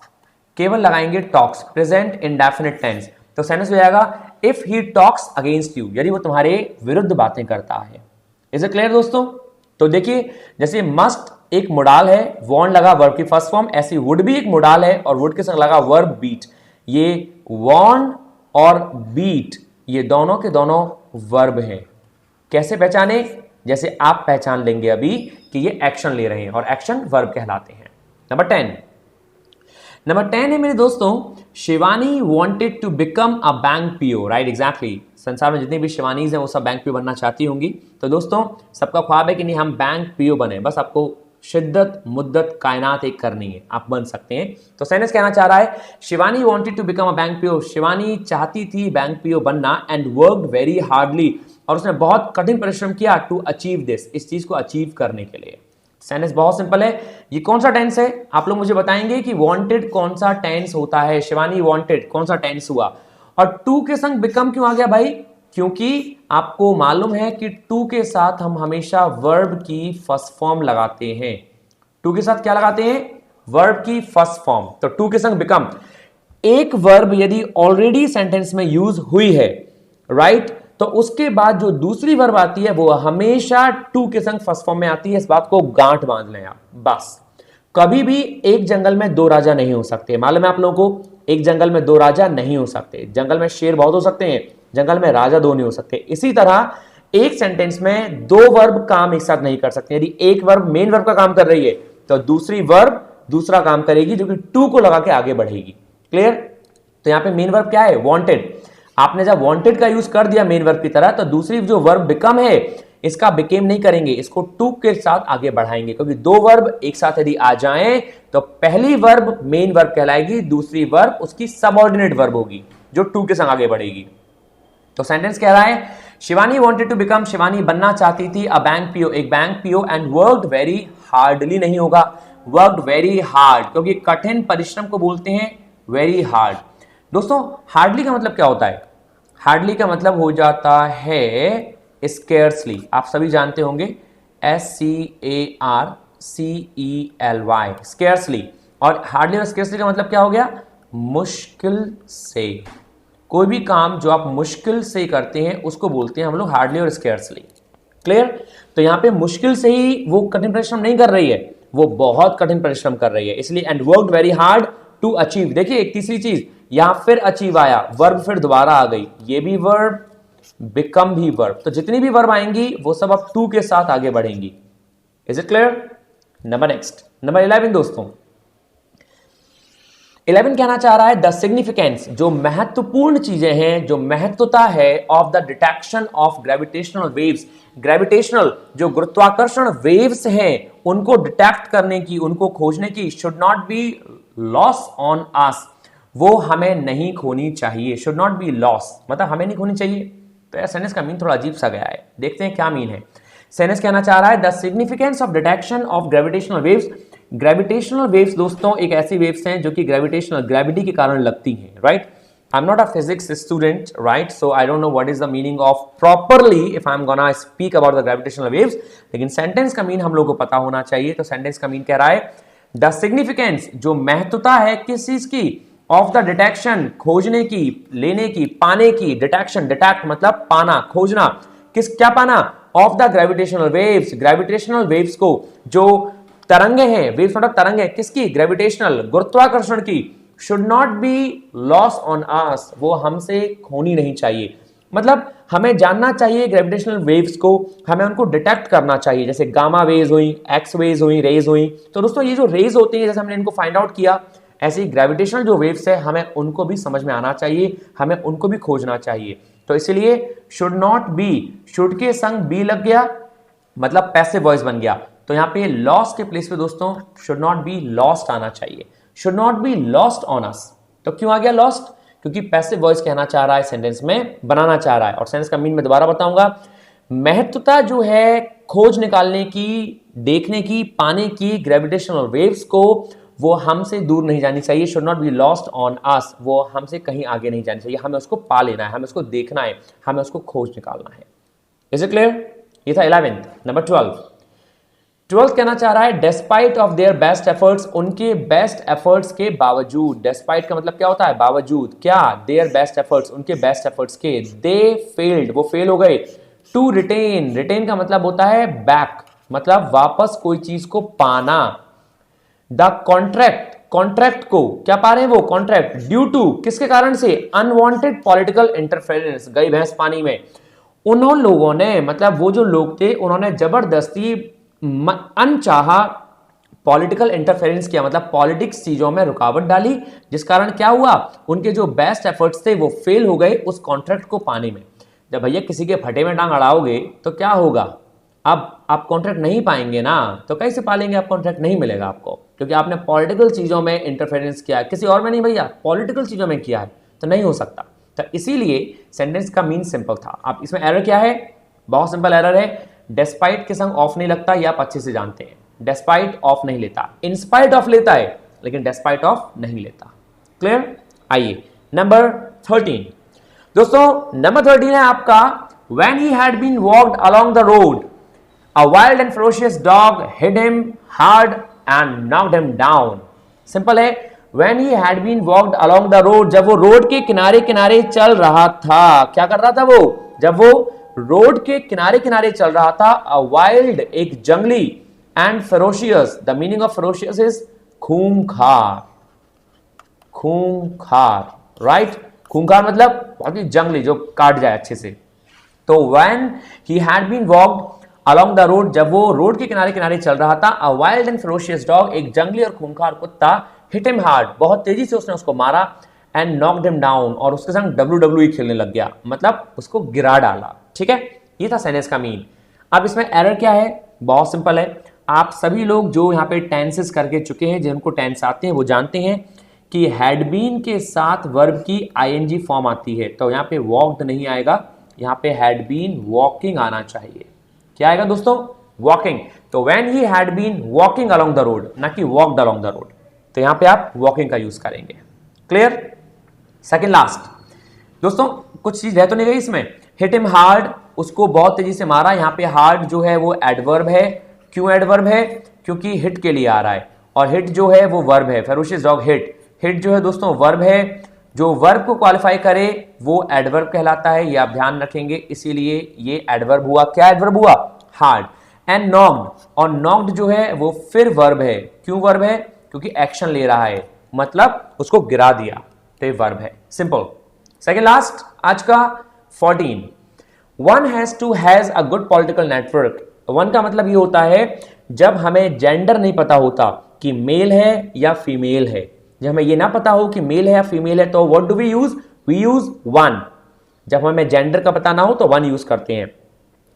Speaker 1: केवल लगाएंगे टॉक्स, प्रेजेंट इंडेफिनिट टेंस। तो सेंटेंस हो जाएगा if he talks against you, यदि वो तुम्हारे विरुद्ध बातें करता है। इज इट क्लियर दोस्तों? तो देखिए, जैसे मस्ट एक मोडाल है, वॉर्न लगा वर्ब की फर्स्ट फॉर्म, ऐसी वुड भी एक मोडाल है और वुड के संग लगा वर्ब बीट। ये वॉर्न और बीट ये दोनों के दोनों वर्ब हैं। कैसे पहचाने? जैसे आप पहचान लेंगे अभी कि ये एक्शन ले रहे हैं, और एक्शन वर्ब कहलाते हैं। नंबर 10 है मेरे दोस्तों, Shivani wanted to become a bank PO, right, exactly. संसार में जितनी भी शिवानीज हैं वो सब बैंक पीओ बनना चाहती होंगी। तो दोस्तों सबका ख्वाब है कि नहीं हम बैंक पीओ बने, बस आपको शिद्दत मुद्दत कायनात एक करनी है, आप बन सकते हैं। तो सेनेस कहना चाह रहा है Shivani wanted to become a bank PO, Shivani चाहती थी बैंक पीओ बनना, एंड वर्कड वेरी हार्डली, और उसने बहुत कठिन परिश्रम किया, टू अचीव दिस, इस चीज को अचीव करने के लिए। सेंटेंस बहुत सिंपल है। ये कौन सा टेंस है, आप लोग मुझे बताएंगे कि वांटेड कौन सा टेंस होता है, शिवानी वांटेड कौन सा टेंस हुआ, और टू के संग बिकम क्यों आ गया भाई, क्योंकि आपको मालूम है कि टू के साथ हम हमेशा वर्ब की फर्स्ट फॉर्म लगाते हैं। टू के साथ क्या लगाते हैं, वर्ब की फर्स्ट फॉर्म। तो टू के संग बिकम, एक वर्ब यदि ऑलरेडी सेंटेंस में यूज हुई है, राइट, तो उसके बाद जो दूसरी वर्ब आती है वो हमेशा टू के संग फर्स्ट फॉर्म में आती है। इस बात को गांठ बांध लें आप बस। कभी भी एक जंगल में दो राजा नहीं हो सकते, मालूम है आप लोगों को, एक जंगल में दो राजा नहीं हो सकते। जंगल में शेर बहुत हो सकते हैं, जंगल में राजा दो नहीं हो सकते। इसी तरह एक सेंटेंस में दो वर्ब काम एक साथ नहीं कर सकते। यदि एक वर्ब मेन वर्ब का काम कर रही है तो दूसरी वर्ब दूसरा काम करेगी जो कि टू को लगा के आगे बढ़ेगी। क्लियर। तो यहां पे मेन वर्ब क्या है, वांटेड। आपने जब वांटेड का यूज कर दिया मेन वर्ब की तरह, तो दूसरी जो वर्ब बिकम है इसका बिकेम नहीं करेंगे, इसको टू के साथ आगे बढ़ाएंगे, क्योंकि दो वर्ब एक साथ यदि आ जाएं तो पहली वर्ब मेन वर्ब कहलाएगी, दूसरी वर्ब उसकी सबऑर्डिनेट वर्ब होगी जो टू के संग आगे बढ़ेगी। तो सेंटेंस कह रहा है Shivani wanted to become, Shivani बनना चाहती थी अ बैंक पीओ, एक bank PO, and worked very hardly नहीं होगा, वर्कड वेरी हार्ड, क्योंकि कठिन परिश्रम को बोलते हैं वेरी हार्ड। दोस्तों हार्डली का मतलब क्या होता है, हार्डली का मतलब हो जाता है स्केर्सली, आप सभी जानते होंगे, SCARCELY, स्केर्सली। और हार्डली और स्केर्सली का मतलब क्या हो गया, मुश्किल से। कोई भी काम जो आप मुश्किल से करते हैं उसको बोलते हैं हम लोग हार्डली और स्केर्सली। क्लियर। तो यहां पे मुश्किल से ही वो कठिन परिश्रम नहीं कर रही है, वो बहुत कठिन परिश्रम कर रही है, इसलिए and worked very hard to achieve. देखिए एक तीसरी चीज, यहां फिर अचीव आया, वर्ब फिर दोबारा आ गई, ये भी वर्ब बिकम भी वर्ब, तो जितनी भी वर्ब आएंगी वो सब अब टू के साथ आगे बढ़ेंगी। Is it clear. Number next, number 11 दोस्तों। 11 कहना चाह रहा है द सिग्निफिकेंस, जो महत्वपूर्ण चीजें हैं, जो महत्वता है of the detection of gravitational waves, gravitational जो गुरुत्वाकर्षण वेव्स हैं उनको डिटेक्ट करने की, उनको खोजने की, should not be loss on us, वो हमें नहीं खोनी चाहिए। शुड नॉट बी लॉस मतलब हमें नहीं खोनी चाहिए। तो यार सेंटेंस का मीन थोड़ा अजीब सा गया है, देखते हैं क्या मीन है। सेंटेंस कहना चाह रहा है the significance of detection of gravitational waves. Gravitational waves दोस्तों एक ऐसी वेव्स हैं जो कि ग्रेविटी के कारण लगती हैं, right. I am not a physics student, right, so I don't know what is the meaning of properly if I am gonna speak about the gravitational waves, लेकिन सेंटेंस का मीन हम लोग को पता होना चाहिए। तो सेंटेंस का मीन कह रहा है द सिग्निफिकेंस, जो महत्वता है किस चीज की, ऑफ द डिटेक्शन, खोजने की, लेने की, पाने की, डिटेक्शन, डिटेक्ट मतलब पाना, खोजना, किस क्या पाना, of the gravitational waves, gravitational waves को, जो तरंगे हैं, वेव्स मतलब तरंग है किसकी, ग्रेविटेशनल गुरुत्वाकर्षण की, should not be loss on us, वो हमसे खोनी नहीं चाहिए। मतलब हमें जानना चाहिए ग्रेविटेशनल वेव्स को, हमें उनको डिटेक्ट करना चाहिए, जैसे गामा वेव्स हुई, एक्स वेव्स हुई, रेज हुई। तो दोस्तों ये जो रेज होती हैं, जैसे हमने इनको फाइंड आउट किया, ऐसी ग्रेविटेशनल जो वेव्स है हमें उनको भी समझ में आना चाहिए, हमें उनको भी खोजना चाहिए। तो इसलिए शुड नॉट बी, शुड के संग बी लग गया मतलब पैसिव वॉइस बन गया। तो यहां पे लॉस के प्लेस पे दोस्तों शुड नॉट बी लॉस्ट आना चाहिए, should not be lost on us. तो क्यों आ गया लॉस्ट, क्योंकि पैसिव वॉइस कहना चाह रहा है, सेंटेंस में बनाना चाह रहा है। और सेंटेंस का मीन मैं दोबारा बताऊंगा, महत्वता जो है खोज निकालने की, देखने की, पाने की ग्रेविटेशनल वेव्स को, वो हमसे दूर नहीं जानी चाहिए, should not be lost on us, वो हमसे कहीं आगे नहीं जानी चाहिए, हमें उसको पा लेना है, हमें उसको देखना है, हमें उसको खोज निकालना है। Is it clear. ये था 11th। नंबर 12 कहना चाह रहा है despite of their best efforts, उनके बेस्ट एफर्ट्स के बावजूद। डेस्पाइट का मतलब क्या होता है, बावजूद, क्या, देयर बेस्ट एफर्ट्स, उनके बेस्ट एफर्ट्स के, दे फेल्ड, वो फेल हो गए, टू रिटेन, रिटेन का मतलब होता है बैक, मतलब वापस कोई चीज को पाना, द कॉन्ट्रैक्ट, कॉन्ट्रैक्ट को क्या पा रहे हैं वो, कॉन्ट्रैक्ट, ड्यू टू किसके कारण से, अनवांटेड पॉलिटिकल इंटरफेरेंस, गई भैंस पानी में। उन्हों लोगों ने मतलब वो जो लोग थे उन्होंने जबरदस्ती अनचाहा पॉलिटिकल इंटरफेरेंस किया, मतलब पॉलिटिक्स चीजों में रुकावट डाली, जिस कारण क्या हुआ, उनके जो बेस्ट एफर्ट्स थे वो फेल हो गए उस कॉन्ट्रैक्ट को पाने में। जब भैया किसी के फटे में टांग अड़ाओगे तो क्या होगा, अब आप कॉन्ट्रैक्ट नहीं पाएंगे ना, तो कैसे पालेंगे आप, कॉन्ट्रैक्ट नहीं मिलेगा आपको, क्योंकि आपने पॉलिटिकल चीजों में इंटरफेरेंस किया, किसी और में नहीं भैया, पॉलिटिकल चीजों में किया है, तो नहीं हो सकता। तो इसीलिए सेंटेंस का मीन सिंपल था। अब इसमें एरर क्या है, बहुत सिंपल एरर है, डेस्पाइट के संग ऑफ नहीं लगता, ये आप अच्छे से जानते हैं। डेस्पाइट ऑफ नहीं लेता, इंस्पाइट ऑफ लेता है, लेकिन डेस्पाइट ऑफ नहीं लेता। क्लियर? आइए नंबर 13 दोस्तों, नंबर 13 है आपका, when he had been walked along the road a wild and ferocious dog hit him hard and knocked him down। Simple है, when he had been walked along the road, जब वो रोड के किनारे किनारे चल रहा था, क्या कर रहा था वो, जब वो रोड के किनारे किनारे चल रहा था, a wild एक जंगली, and ferocious, the meaning of ferocious is खूंखार, खूंखार, राइट, खूंखार मतलब बहुत ही जंगली, जो काट जाए अच्छे से। तो when he had been walked along the road, जब वो रोड के किनारे किनारे चल रहा था, a wild and ferocious dog, एक जंगली और खूंखार कुत्ता, hit him hard, बहुत तेजी से उसने उसको मारा, and knocked him down, और उसके संग WWE खेलने लग गया, मतलब उसको गिरा डाला। ठीक है, ये था सेंटेंस का मीन। अब इसमें एरर क्या है, बहुत सिंपल है, आप सभी लोग जो यहाँ पे टेंसेस करके चुके हैं, जिनको टेंस आते हैं वो जानते हैं कि हैड बीन के साथ वर्ब की आईएनजी फॉर्म आती है, तो यहाँ पे वॉक्ड नहीं आएगा, यहाँ पे हैड बीन वॉकिंग आना चाहिए। क्या आएगा दोस्तों, वॉकिंग। तो when he had been walking along the road, ना कि वॉक्ड अलोंग द रोड, तो यहाँ पे आप वॉकिंग का यूज करेंगे। क्लियर? सेकेंड लास्ट दोस्तों, कुछ चीज रह तो नहीं गई इसमें, हिट हिम हार्ड, उसको बहुत तेजी से मारा, यहाँ पे हार्ड जो है वो एडवर्ब है। क्यों एडवर्ब है, क्योंकि हिट के लिए आ रहा है, और हिट जो है वो वर्ब है, फेरोशियस डॉग हिट, हिट जो है दोस्तों वर्ब है, जो वर्ब को क्वालिफाई करे वो एडवर्ब कहलाता है, ये आप ध्यान रखेंगे, इसीलिए ये एडवर्ब हुआ। क्या एडवर्ब हुआ, हार्ड। एंड नॉक्ड, और नॉक्ड जो है वो फिर वर्ब है। क्यों वर्ब है, क्योंकि एक्शन ले रहा है, मतलब उसको गिरा दिया, तो ये वर्ब है, सिंपल। सेकेंड लास्ट आज का 14, one has to has a good political network. वन का मतलब ये होता है जब हमें जेंडर नहीं पता होता कि मेल है या फीमेल है, जब हमें ये ना पता हो कि मेल है या फीमेल है, तो what do we use, we use one. जब हमें जेंडर का पता ना हो तो वन यूज करते हैं।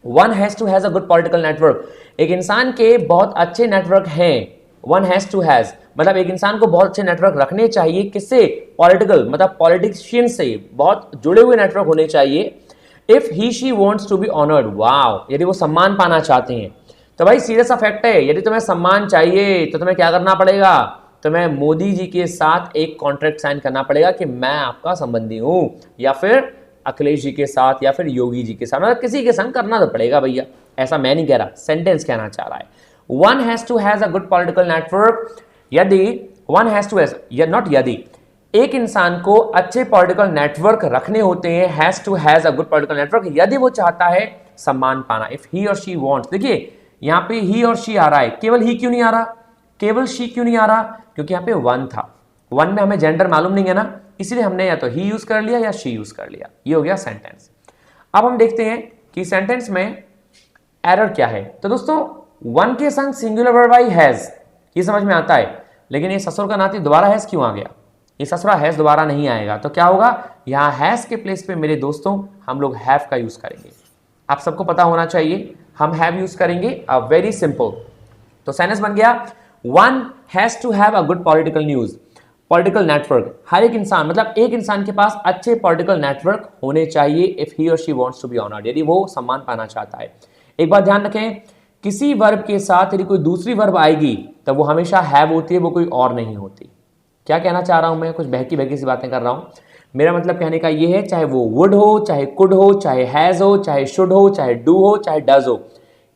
Speaker 1: One has to has a good political network, एक इंसान के बहुत अच्छे नेटवर्क हैं। वन हैज टू हैज मतलब एक इंसान को बहुत अच्छे नेटवर्क रखने चाहिए, किससे, पॉलिटिकल मतलब पॉलिटिशियन से बहुत जुड़े हुए नेटवर्क होने चाहिए। If he she wants to be honoured, wow, यदि वो सम्मान पाना चाहते हैं, तो भाई सीरियस फैक्ट है, यदि तुम्हें सम्मान चाहिए तो तुम्हें क्या करना पड़ेगा, तुम्हें मोदी जी के साथ एक कॉन्ट्रैक्ट साइन करना पड़ेगा कि मैं आपका संबंधी हूं, या फिर अखिलेश जी के साथ, या फिर योगी जी के साथ, मतलब किसी के संग करना तो पड़ेगा भैया। ऐसा मैं नहीं कह रहा, सेंटेंस कहना चाह रहा है। One has to has a good political network, यदि one has to has, not यदि, एक इंसान को अच्छे पॉलिटिकल नेटवर्क रखने होते हैं, has to has a good political network, यदि वो चाहता है सम्मान पाना। इफ ही और शी वांट्स, देखिए यहां पे ही और शी आ रहा है, केवल ही क्यों नहीं आ रहा, केवल शी क्यों नहीं आ रहा, क्योंकि यहां पे वन था, वन में हमें जेंडर मालूम नहीं है ना, इसलिए हमने या तो ही यूज कर लिया या शी यूज कर लिया, ये हो गया सेंटेंस। अब हम देखते हैं कि सेंटेंस में एरर क्या है। तो दोस्तों वन के संग सिंगुलर वर्ब आई हैज, ये समझ में आता है, लेकिन ये ससुर का नाती दोबारा हैज क्यों आ गया, ये ससुरा हैज दोबारा नहीं आएगा, तो क्या होगा, यहां हैज के प्लेस पे मेरे दोस्तों हम लोग हैव का यूज करेंगे। आप सबको पता होना चाहिए, हम हैव यूज करेंगे, अ वेरी सिंपल। तो सेंटेंस बन गया, one has to have a good political news, political network, हर एक इंसान मतलब एक इंसान के पास अच्छे पॉलिटिकल नेटवर्क होने चाहिए, इफ ही और she wants to be honoured, यदि वो सम्मान पाना चाहता है। एक बात ध्यान रखें, किसी वर्ब के साथ यदि कोई दूसरी वर्ब आएगी तो वो हमेशा हैव होती है, वो कोई और नहीं होती। क्या कहना चाह रहा हूं मैं, कुछ बहकी बहकी सी बातें कर रहा हूं, मेरा मतलब कहने का ये है, चाहे वो वुड हो, चाहे कुड हो, चाहे हैज हो, चाहे शुड हो, चाहे डू हो, चाहे डज हो,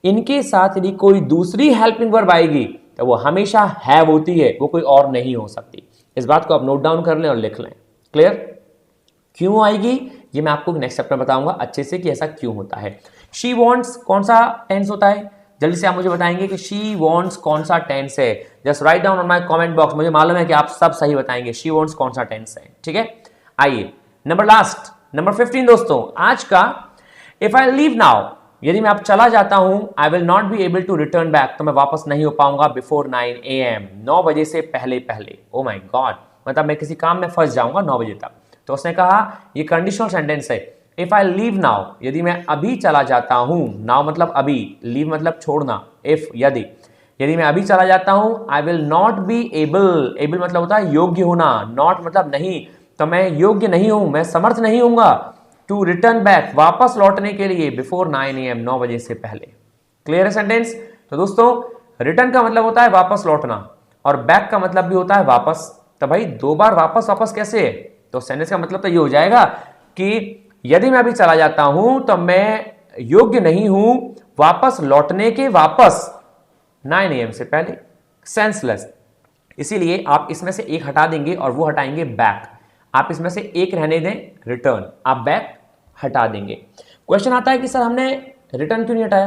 Speaker 1: इनके साथ यदि कोई दूसरी हेल्पिंग वर्ब आएगी तो वो हमेशा हैव होती है, वो कोई और नहीं हो सकती। इस बात को आप नोट डाउन कर लें और लिख लें। क्लियर? क्यों आएगी ये मैं आपको नेक्स्ट चैप्टर में बताऊंगा अच्छे से कि ऐसा क्यों होता है। शी वॉन्ट्स कौन सा टेंस होता है, जल्दी से आप मुझे बताएंगे कि शी वॉन्ट्स कौन सा टेंस है। Just right down on my comment box, मुझे मालूम है कि आप सब सही बताएंगे शी वॉन्ट्स कौन सा टेंस है। ठीक है, आइए नंबर लास्ट, नंबर 15 दोस्तों आज का, इफ आई लीव नाउ, यदि मैं अब चला जाता हूं, I will not be able to return back, तो मैं वापस नहीं हो पाऊंगा बिफोर 9 AM, 9 बजे से पहले पहले। ओ माय गॉड, मतलब मैं किसी काम में फंस जाऊंगा 9 बजे तक। तो उसने कहा ये कंडीशनल सेंटेंस है। इफ आई लीव नाउ, यदि मैं अभी चला जाता हूं, नाउ मतलब अभी, लीव मतलब छोड़ना, इफ यदि मैं अभी चला जाता हूं, I will not be able, able मतलब होता है योग्य होना, नॉट मतलब नहीं, तो मैं योग्य नहीं हूं, मैं समर्थ नहीं होऊंगा टू रिटर्न बैक, वापस लौटने के लिए बिफोर 9 AM, 9 बजे से पहले। क्लियर है सेंटेंस? तो दोस्तों रिटर्न का मतलब होता है वापस लौटना और बैक का मतलब भी होता है वापस। तो भाई दो बार वापस वापस कैसे है? तो सेंटेंस का मतलब तो ये हो जाएगा कि यदि मैं अभी चला जाता हूं तो मैं योग्य नहीं हूं वापस लौटने के, वापस 9 AM से पहले। सेंसलेस। इसीलिए आप इसमें से एक हटा देंगे और वो हटाएंगे बैक। आप इसमें से एक रहने दें रिटर्न, आप बैक हटा देंगे। क्वेश्चन आता है कि सर हमने रिटर्न क्यों नहीं हटाया?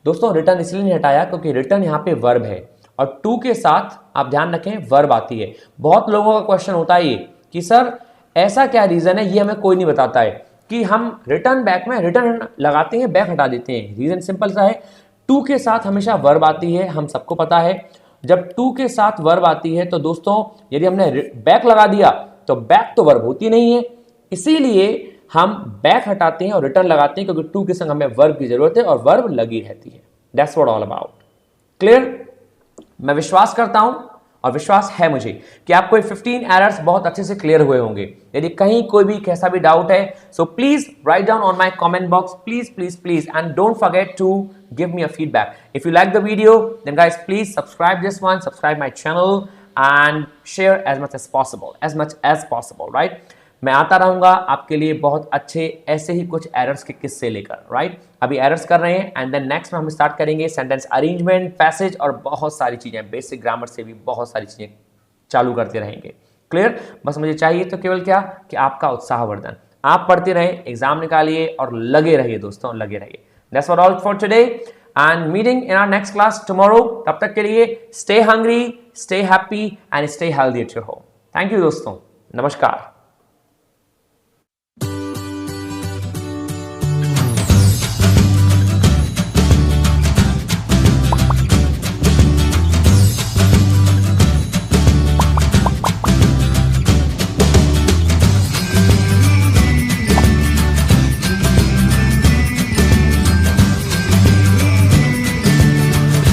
Speaker 1: दोस्तों रिटर्न इसलिए नहीं हटाया क्योंकि रिटर्न यहां पे वर्ब है और टू के साथ आप ध्यान रखें वर्ब आती है। बहुत लोगों का क्वेश्चन होता है ये कि सर ऐसा क्या रीजन है, ये हमें कोई नहीं बताता है कि हम रिटर्न बैक में रिटर्न लगाते हैं, बैक हटा देते हैं। रीजन सिंपल सा है, टू के साथ हमेशा वर्ब आती है, हम सबको पता है। जब टू के साथ वर्ब आती है तो दोस्तों यदि हमने बैक लगा दिया तो बैक तो वर्ब होती नहीं है, इसीलिए हम बैक हटाते हैं और रिटर्न लगाते हैं क्योंकि टू के संग हमें वर्ब की जरूरत है और वर्ब लगी रहती है। That's what all about. Clear? मैं विश्वास करता हूं और विश्वास है मुझे कि आपको 15 एरर्स बहुत अच्छे से क्लियर हुए होंगे। यदि कहीं कोई भी कैसा भी डाउट है so please write down on my comment box, please and don't forget to give me a feedback. If you like the video, then guys please subscribe this one, subscribe my channel and share as much as possible, right? मैं आता रहूंगा आपके लिए बहुत अच्छे ऐसे ही कुछ एरर्स के किस्से लेकर, राइट? अभी एरर्स कर रहे हैं एंड देन नेक्स्ट में हम स्टार्ट करेंगे सेंटेंस अरेंजमेंट, पैसेज और बहुत सारी चीजें, बेसिक ग्रामर से भी बहुत सारी चीजें चालू करते रहेंगे। क्लियर? बस मुझे चाहिए तो केवल क्या कि आपका उत्साहवर्धन। आप पढ़ते रहे, एग्जाम निकालिए और लगे रहिए दोस्तों, लगे रहिए। That's what all for today and meeting in our next class tomorrow. तब तक के लिए stay hungry, stay happy and stay healthy at your home. Thank you दोस्तों, नमस्कार।